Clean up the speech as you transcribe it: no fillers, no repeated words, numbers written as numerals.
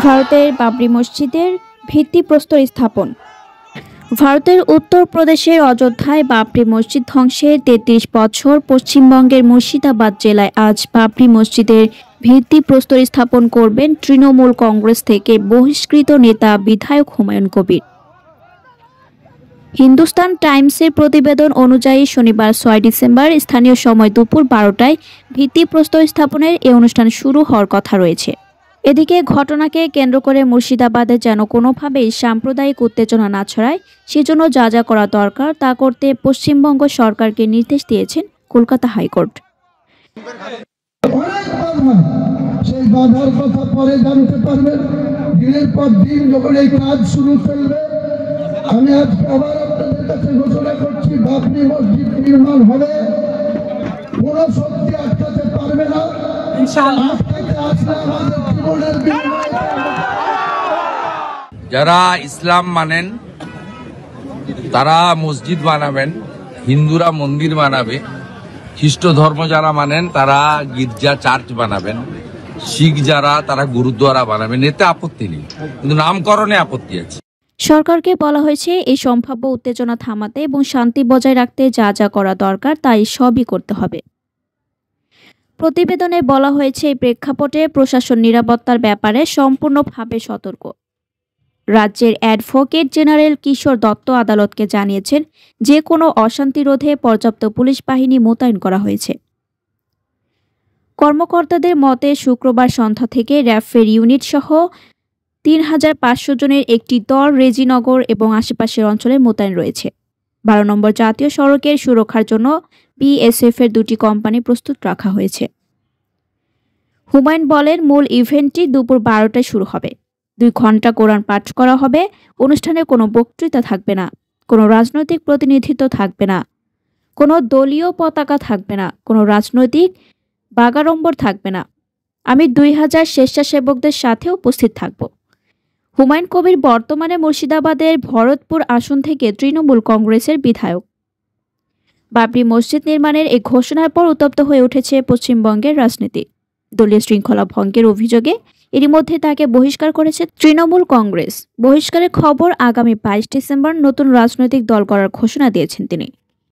ভারতের বাবরি মসজিদের ভিত্তিপ্রস্তর স্থাপন। ভারতের উত্তরপ্রদেশের অযোধ্যায় বাবরি মসজিদ ধ্বংসের ৩৩ বছর পশ্চিমবঙ্গের মুর্শিদাবাদ জেলায় আজ বাবরি মসজিদের ভিত্তিপ্রস্তর স্থাপন করবেন তৃণমূল কংগ্রেস থেকে বহিষ্কৃত নেতা বিধায়ক হুমায়ুন কবির। হিন্দুস্তান টাইমসের প্রতিবেদন অনুযায়ী শনিবার ৬ ডিসেম্বর স্থানীয় সময় দুপুর ১২টায় ভিত্তিপ্রস্তর স্থাপনের এই অনুষ্ঠান শুরু হওয়ার কথা রয়েছে। এদিকে ঘটনাকে কেন্দ্র করে মুর্শিদাবাদে যেন কোনোভাবেই সাম্প্রদায়িক উত্তেজনা না ছড়ায়, সেজন্য যা যা করা দরকার তা করতে পশ্চিমবঙ্গ সরকারকে নির্দেশ দিয়েছেন কলকাতা হাইকোর্ট। সেই বাধার কথা পরে জানতে পারবেন। দিনের পর দিন যখন এই কাজ শুরু চলবে, আমি আজকে আবার আপনাদের কাছে ঘোষণা করছি, বাবরি মসজিদ নির্মাণ হবে, কোনো শক্তি আটকাতে পারবে না। যারা ইসলাম মানেন তারা মসজিদ বানাবেন, হিন্দুরা মন্দির বানাবে, খ্রিস্ট ধর্ম যারা মানেন তারা গির্জা চার্চ বানাবেন, শিখ যারা তারা গুরুদ্বারা বানাবেন, এতে আপত্তি নেই, কিন্তু নামকরণে আপত্তি আছে। সরকারকে বলা হয়েছে এই সম্ভাব্য উত্তেজনা থামাতে এবং শান্তি বজায় রাখতে যা যা করা দরকার তাই সবই করতে হবে। প্রতিবেদনে বলা হয়েছে এই প্রেক্ষাপটে প্রশাসন নিরাপত্তার ব্যাপারে সম্পূর্ণভাবে সতর্ক। রাজ্যের অ্যাডভোকেট জেনারেল কিশোর দত্ত আদালতকে জানিয়েছেন যে কোনো অশান্তি রোধে পর্যাপ্ত পুলিশ বাহিনী মোতায়েন করা হয়েছে। কর্মকর্তাদের মতে শুক্রবার সন্ধ্যা থেকে র্যাফের ইউনিট সহ ৩৫০০ জনের একটি দল রেজিনগর এবং আশেপাশের অঞ্চলে মোতায়েন রয়েছে। ১২ নম্বর জাতীয় সড়কের সুরক্ষার জন্য বিএসএফের ২টি কোম্পানি প্রস্তুত রাখা হয়েছে। হুমায়ুন বলেন, মূল ইভেন্টটি দুপুর ১২টায় শুরু হবে। ২ ঘন্টা কোরআন পাঠ করা হবে। অনুষ্ঠানে কোনো বক্তৃতা থাকবে না, কোনো রাজনৈতিক প্রতিনিধিত্ব থাকবে না, কোনো দলীয় পতাকা থাকবে না, কোনো রাজনৈতিক বাগাড়ম্বর থাকবে না। আমি ২০০০ স্বেচ্ছাসেবকদের সাথে উপস্থিত থাকব। হুমায়ুন কবির বর্তমানে মুর্শিদাবাদের ভরতপুর আসন থেকে তৃণমূল কংগ্রেসের বিধায়ক। বাবরি মসজিদ নির্মাণের এই ঘোষণার পর উত্তপ্ত হয়ে উঠেছে পশ্চিমবঙ্গের রাজনীতি। দলীয় শৃঙ্খলা ভঙ্গের অভিযোগে এরই মধ্যে তাকে বহিষ্কার করেছে তৃণমূল কংগ্রেস। বহিষ্কারের খবর আগামী ২২ ডিসেম্বর নতুন রাজনৈতিক দল করার ঘোষণা দিয়েছেন তিনি।